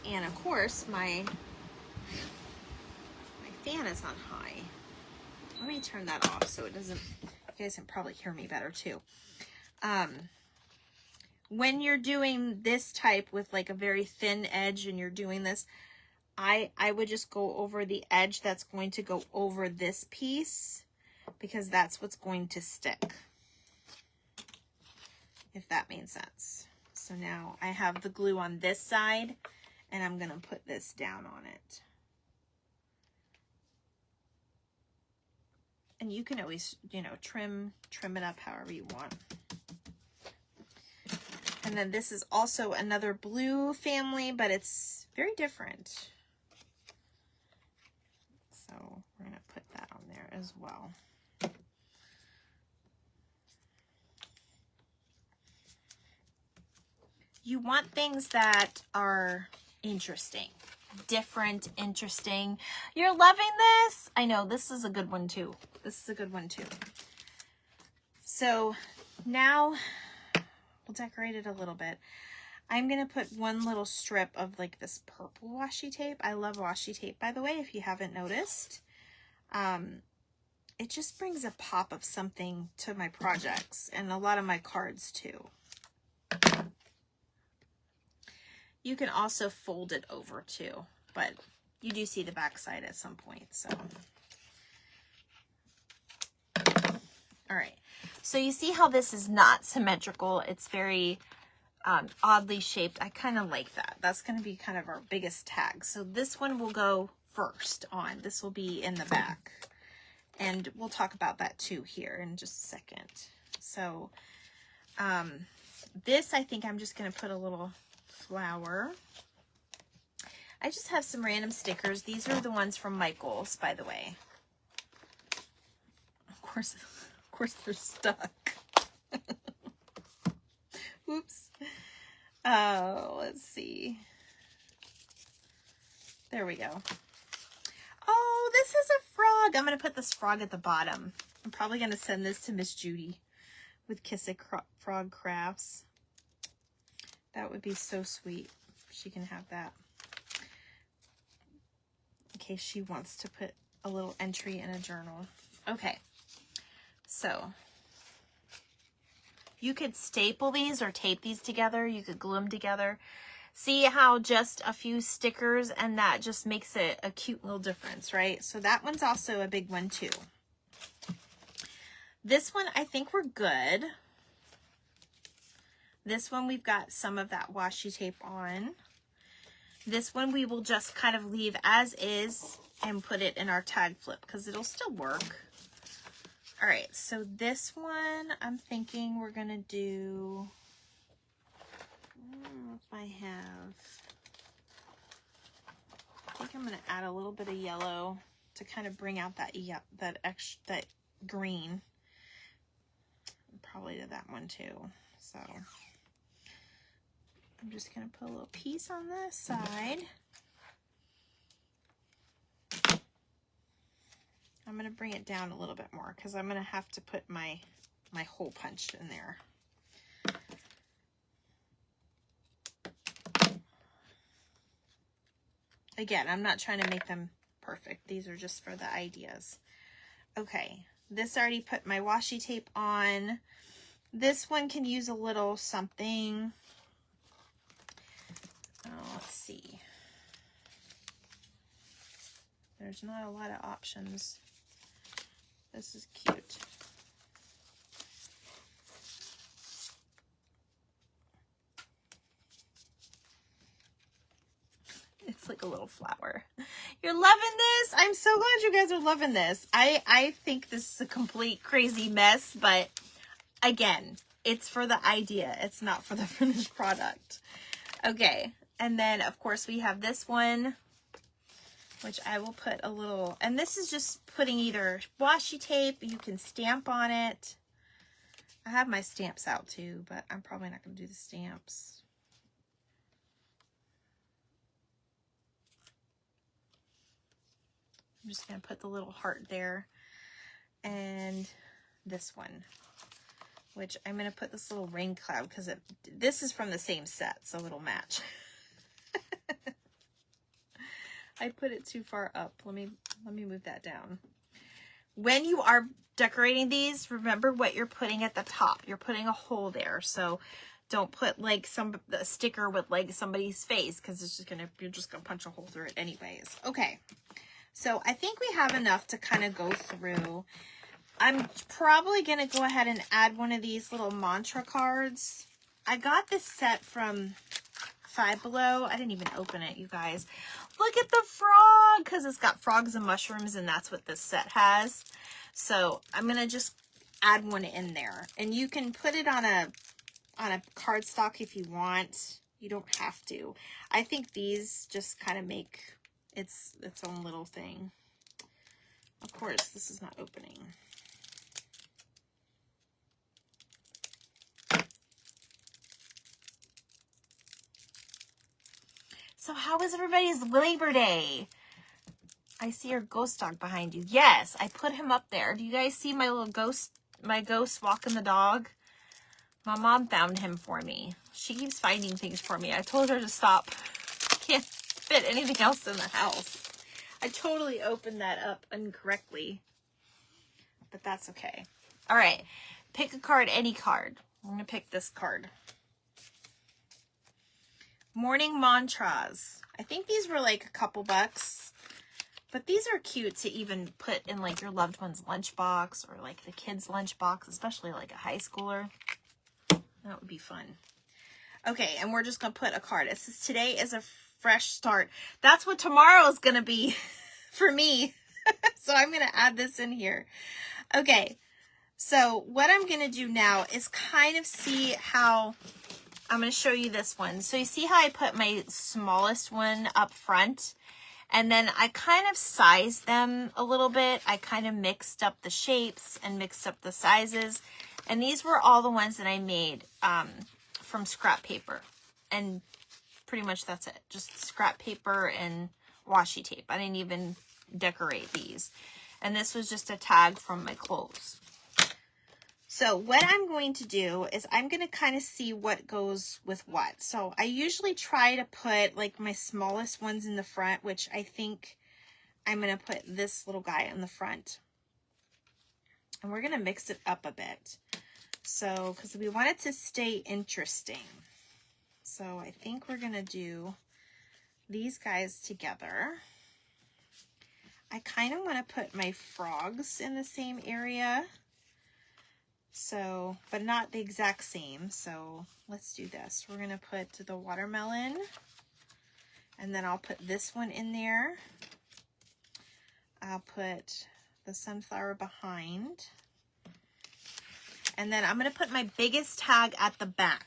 And of course, my fan is on high. Let me turn that off so it doesn't... You guys can probably hear me better too. When you're doing this type with like a very thin edge and you're doing this, I would just go over the edge that's going to go over this piece because that's what's going to stick, if that makes sense. So now I have the glue on this side and I'm going to put this down on it. And you can always, trim it up however you want. And then this is also another blue family, but it's very different. So we're going to put that on there as well. You want things that are interesting. Different, interesting. You're loving this? I know, this is a good one too. This is a good one too. So now we'll decorate it a little bit. I'm going to put one little strip of like this purple washi tape. I love washi tape, by the way, if you haven't noticed. It just brings a pop of something to my projects and a lot of my cards too. You can also fold it over too, but you do see the back side at some point, so. All right, so you see how this is not symmetrical. It's very oddly shaped. I kind of like that. That's going to be kind of our biggest tag. So this one will go first on. This will be in the back. And we'll talk about that too here in just a second. So this, I think I'm just going to put a little flower. I just have some random stickers. These are the ones from Michaels, by the way. Of course they're stuck. Oops. Oh, let's see. There we go. Oh, this is a frog. I'm going to put this frog at the bottom. I'm probably going to send this to Miss Judy with Kiss It Frog Crafts. That would be so sweet. She can have that in case she wants to put a little entry in a journal. Okay, so you could staple these or tape these together. You could glue them together. See how just a few stickers and that just makes it a cute little difference, right? So that one's also a big one too. This one, I think we're good. This one, we've got some of that washi tape on. This one, we will just kind of leave as is and put it in our tag flip because it'll still work. All right, so this one, I'm thinking we're gonna do, I think I'm gonna add a little bit of yellow to kind of bring out that that green. Probably to that one too. So I'm just gonna put a little piece on this side. I'm gonna bring it down a little bit more because I'm gonna have to put my hole punch in there. Again, I'm not trying to make them perfect. These are just for the ideas. Okay, this already put my washi tape on. This one can use a little something. Oh, let's see. There's not a lot of options. This is cute. It's like a little flower. You're loving this? I'm so glad you guys are loving this. I think this is a complete crazy mess, but again, it's for the idea. It's not for the finished product. Okay, and then of course we have this one, which I will put a little, and this is just putting either washi tape, you can stamp on it. I have my stamps out too, but I'm probably not going to do the stamps. I'm just going to put the little heart there, and this one, which I'm going to put this little rain cloud because this is from the same set, so it'll match. I put it too far up. Let me move that down. When you are decorating these, remember what you're putting at the top. You're putting a hole there, so don't put like a sticker with like somebody's face because it's just you're just gonna punch a hole through it anyways. Okay. So I think we have enough to kind of go through. I'm probably going to go ahead and add one of these little mantra cards. I got this set from Five Below. I didn't even open it, you guys. Look at the frog, because it's got frogs and mushrooms, and that's what this set has. So I'm going to just add one in there. And you can put it on a cardstock if you want. You don't have to. I think these just kind of make its own little thing. Of course, this is not opening. So how was everybody's Labor Day? I see your ghost dog behind you. Yes, I put him up there. Do you guys see my little ghost, my ghost walking the dog? My mom found him for me. She keeps finding things for me. I told her to stop. Can't fit anything else in the house. I totally opened that up incorrectly, but that's okay. All right, pick a card, any card. I'm going to pick this card. Morning Mantras. I think these were like a couple bucks, but these are cute to even put in like your loved one's lunchbox or like the kid's lunchbox, especially like a high schooler. That would be fun. Okay, and we're just going to put a card. It says, today is a fresh start. That's what tomorrow is going to be for me. So I'm going to add this in here. Okay, so what I'm going to do now is kind of see how, I'm going to show you this one. So you see how I put my smallest one up front? And then I kind of sized them a little bit. I kind of mixed up the shapes and mixed up the sizes. And these were all the ones that I made from scrap paper. And pretty much that's it. Just scrap paper and washi tape. I didn't even decorate these. And this was just a tag from my clothes. So what I'm going to do is I'm going to kind of see what goes with what. So I usually try to put like my smallest ones in the front, which I think I'm going to put this little guy in the front. And we're going to mix it up a bit. So, because we want it to stay interesting. So I think we're going to do these guys together. I kind of want to put my frogs in the same area. So, but not the exact same. So let's do this. We're going to put the watermelon. And then I'll put this one in there. I'll put the sunflower behind. And then I'm going to put my biggest tag at the back.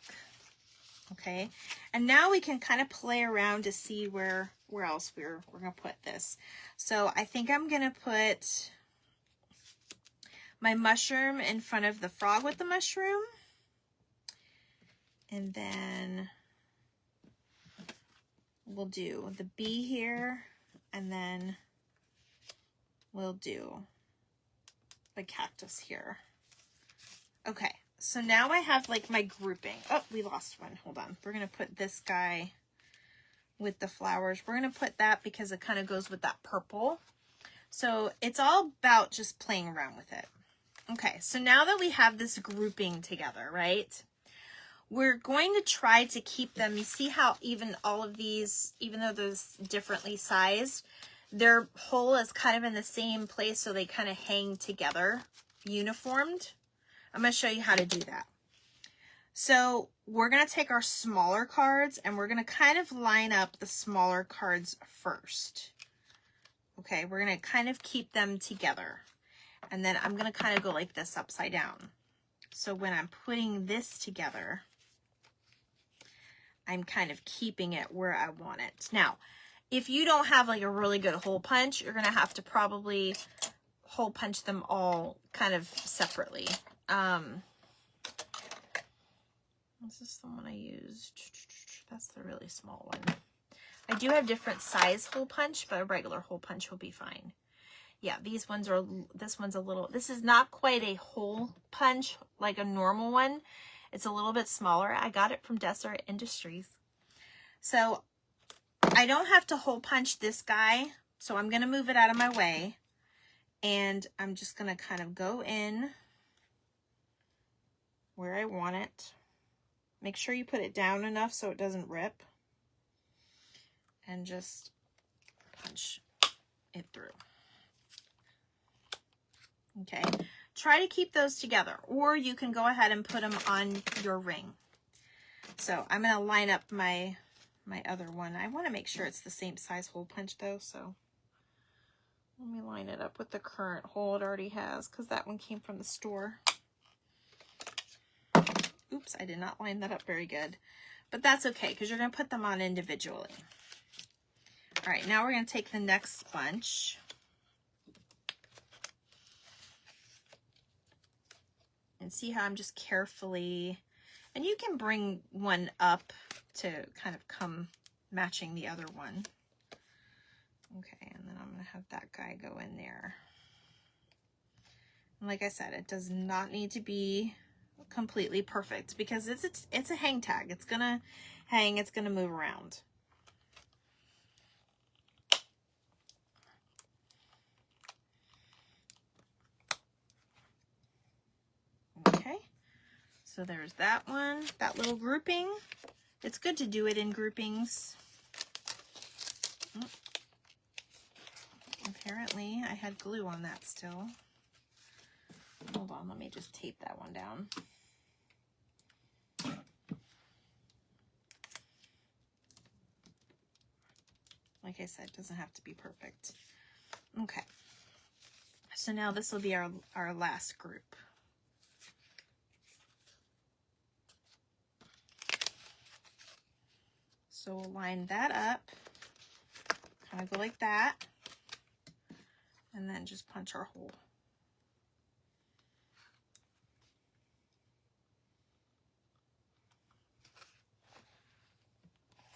Okay. And now we can kind of play around to see where else we're going to put this. So I think I'm going to put my mushroom in front of the frog with the mushroom. And then we'll do the bee here. And then we'll do the cactus here. Okay, so now I have like my grouping. Oh, we lost one. Hold on. We're going to put this guy with the flowers. We're going to put that because it kind of goes with that purple. So it's all about just playing around with it. Okay, so now that we have this grouping together, right? We're going to try to keep them. You see how even all of these, even though they're differently sized, their hole is kind of in the same place, so they kind of hang together, uniformed. I'm going to show you how to do that. So we're going to take our smaller cards and we're going to kind of line up the smaller cards first. Okay, we're going to kind of keep them together. And then I'm going to kind of go like this upside down. So when I'm putting this together, I'm kind of keeping it where I want it. Now, if you don't have like a really good hole punch, you're going to have to probably hole punch them all kind of separately. This is the one I used. That's the really small one. I do have different size hole punch, but a regular hole punch will be fine. Yeah, these ones are, this one's a little, this is not quite a hole punch like a normal one. It's a little bit smaller. I got it from Desert Industries. So I don't have to hole punch this guy. So I'm going to move it out of my way. And I'm just going to kind of go in where I want it. Make sure you put it down enough so it doesn't rip. And just punch it through. Okay. Try to keep those together, or you can go ahead and put them on your ring. So I'm going to line up my other one. I want to make sure it's the same size hole punch though, so let me line it up with the current hole it already has, because that one came from the store. Oops, I did not line that up very good, but that's okay because you're going to put them on individually. All right, now we're going to take the next bunch. And see how I'm just carefully, and you can bring one up to kind of come matching the other one. Okay, and then I'm going to have that guy go in there. And like I said, it does not need to be completely perfect because it's a hang tag. It's going to hang, it's going to move around. Okay, so there's that one, that little grouping. It's good to do it in groupings. Apparently, I had glue on that still. Hold on, let me just tape that one down. Like I said, it doesn't have to be perfect. Okay, So now this will be our last group. So we'll line that up, kind of go like that, and then just punch our hole.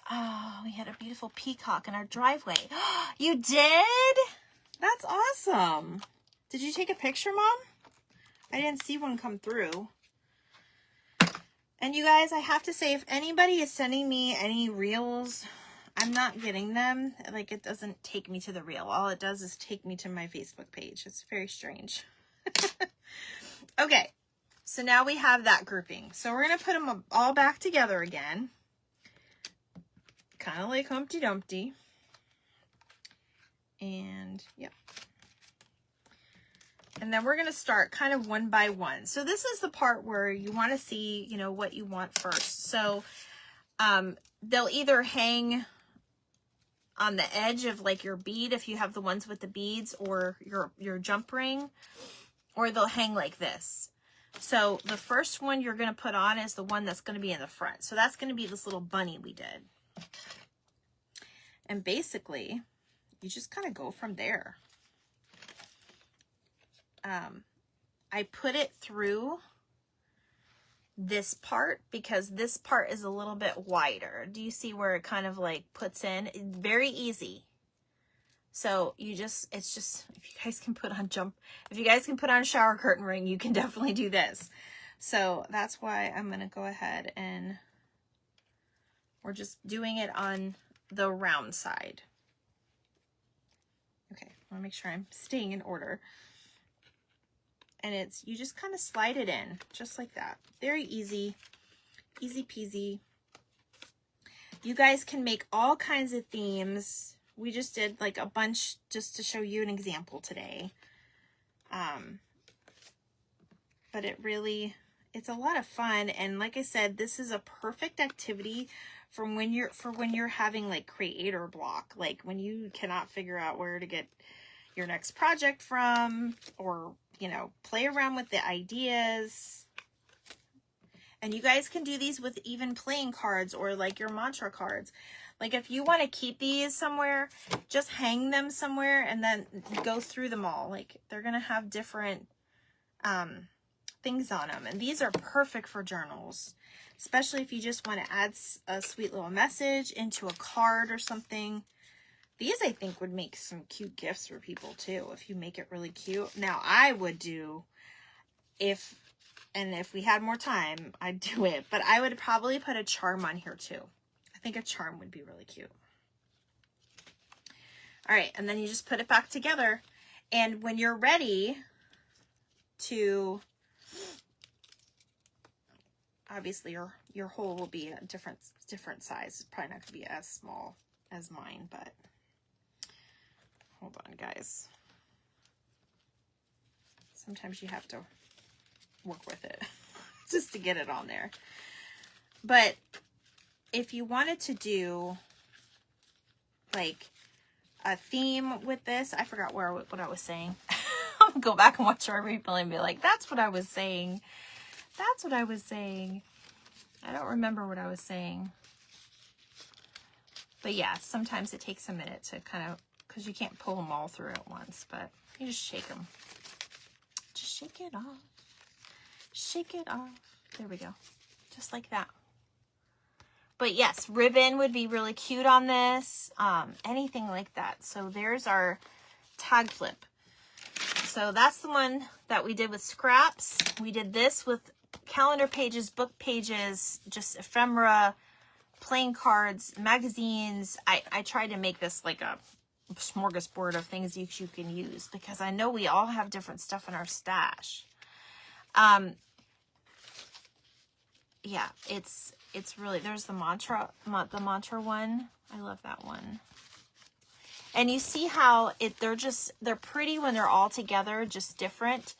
Oh, we had a beautiful peacock in our driveway. You did? That's awesome. Did you take a picture, Mom? I didn't see one come through. And you guys, I have to say, if anybody is sending me any reels, I'm not getting them. Like, it doesn't take me to the reel. All it does is take me to my Facebook page. It's very strange. Okay, so now we have that grouping. So we're going to put them all back together again. Kind of like Humpty Dumpty. And, yep. And then we're going to start kind of one by one. So this is the part where you want to see, you know, what you want first. So they'll either hang on the edge of like your bead if you have the ones with the beads, or your jump ring, or they'll hang like this. So the first one you're going to put on is the one that's going to be in the front. So that's going to be this little bunny we did. And basically, you just kind of go from there. I put it through this part because this part is a little bit wider. Do you see where it kind of like puts in? It's very easy. So you just, it's just, if you guys can put on a shower curtain ring, you can definitely do this. So that's why I'm going to go ahead and we're just doing it on the round side. Okay, I want to make sure I'm staying in order. And it's, you just kind of slide it in, just like that. Very easy, easy peasy. You guys can make all kinds of themes. We just did like a bunch just to show you an example today. But it really, it's a lot of fun. And like I said, this is a perfect activity for when you're having like creator block, like when you cannot figure out where to get your next project from, or, you know, play around with the ideas. And you guys can do these with even playing cards or like your mantra cards. Like if you want to keep these somewhere, just hang them somewhere and then go through them all. Like they're going to have different things on them. And these are perfect for journals, especially if you just want to add a sweet little message into a card or something. These, I think, would make some cute gifts for people, too, if you make it really cute. Now, I would do, if we had more time, I'd do it. But I would probably put a charm on here, too. I think a charm would be really cute. All right, and then you just put it back together. And when you're ready to, obviously, your hole will be a different size. It's probably not going to be as small as mine, but... Hold on, guys. Sometimes you have to work with it just to get it on there. But if you wanted to do like a theme with this, I forgot what I was saying. I'm gonna go back and watch our replay and be like, that's what I was saying. That's what I was saying. I don't remember what I was saying. But yeah, sometimes it takes a minute to kind of, because you can't pull them all through at once, but you just shake them. Just shake it off. Shake it off. There we go. Just like that. But yes, ribbon would be really cute on this. Anything like that. So there's our tag flip. So that's the one that we did with scraps. We did this with calendar pages, book pages, just ephemera, playing cards, magazines. I tried to make this like a smorgasbord of things you can use, because I know we all have different stuff in our stash. Yeah, it's really, there's the mantra one. I love that one. And you see how they're pretty when they're all together, just different.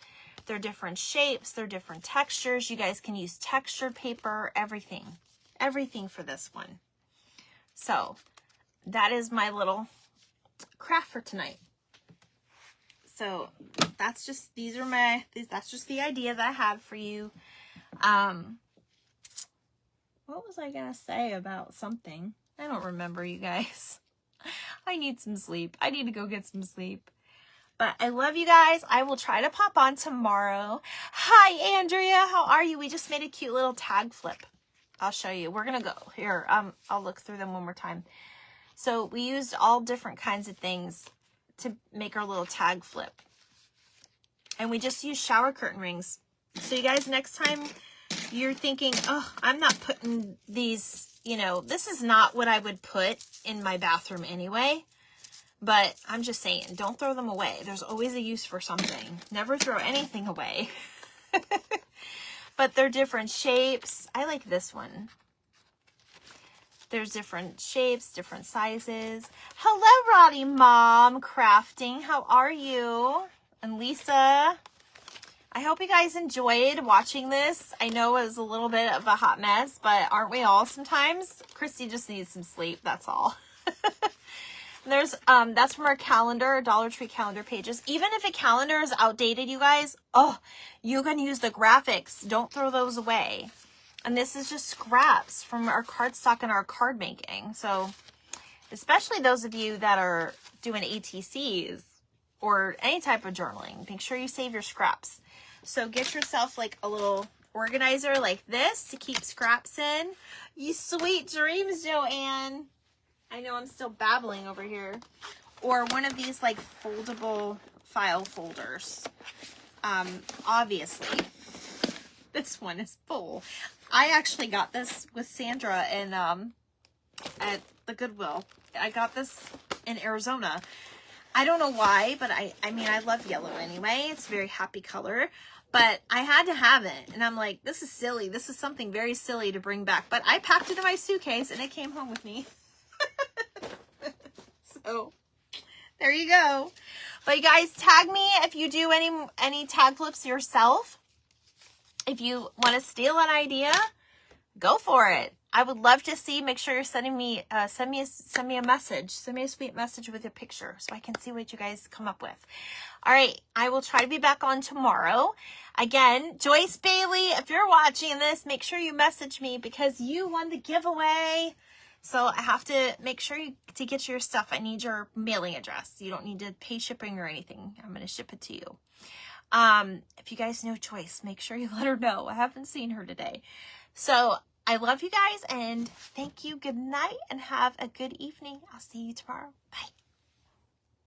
They're different shapes, they're different textures. You guys can use textured paper, everything for this one. So that is my little craft for tonight. So that's just, that's just the idea that I had for you. What was I gonna say about something? I don't remember, you guys. I need some sleep. I need to go get some sleep. But I love you guys. I will try to pop on tomorrow. Hi, Andrea. How are you? We just made a cute little tag flip. I'll show you. We're going to go here. I'll look through them one more time. So we used all different kinds of things to make our little tag flip. And we just used shower curtain rings. So you guys, next time you're thinking, oh, I'm not putting these, you know, this is not what I would put in my bathroom anyway. But I'm just saying, don't throw them away. There's always a use for something. Never throw anything away. But they're different shapes. I like this one. There's different shapes, different sizes. Hello, Roddy Mom Crafting. How are you? And Lisa. I hope you guys enjoyed watching this. I know it was a little bit of a hot mess, but aren't we all sometimes? Christy just needs some sleep. That's all. There's that's from our calendar, Dollar Tree calendar pages. Even if a calendar is outdated, you guys, oh, you can use the graphics. Don't throw those away. And this is just scraps from our cardstock and our card making. So especially those of you that are doing ATCs or any type of journaling, make sure you save your scraps. So get yourself like a little organizer like this to keep scraps in. You sweet dreams, Joanne. I know I'm still babbling over here. Or one of these like foldable file folders. Obviously, this one is full. I actually got this with Sandra in, at the Goodwill. I got this in Arizona. I don't know why, but I mean, I love yellow anyway. It's a very happy color. But I had to have it. And I'm like, this is silly. This is something very silly to bring back. But I packed it in my suitcase and it came home with me. So there you go. But you guys, tag me if you do any tag flips yourself. If you want to steal an idea, go for it. I would love to see. Make sure you're sending me send me a message. Send me a sweet message with a picture so I can see what you guys come up with. All right, I will try to be back on tomorrow. Again, Joyce Bailey, if you're watching this, make sure you message me because you won the giveaway. So I have to make sure to get your stuff. I need your mailing address. You don't need to pay shipping or anything. I'm going to ship it to you. If you guys know Joyce, make sure you let her know. I haven't seen her today. So I love you guys and thank you. Good night and have a good evening. I'll see you tomorrow. Bye.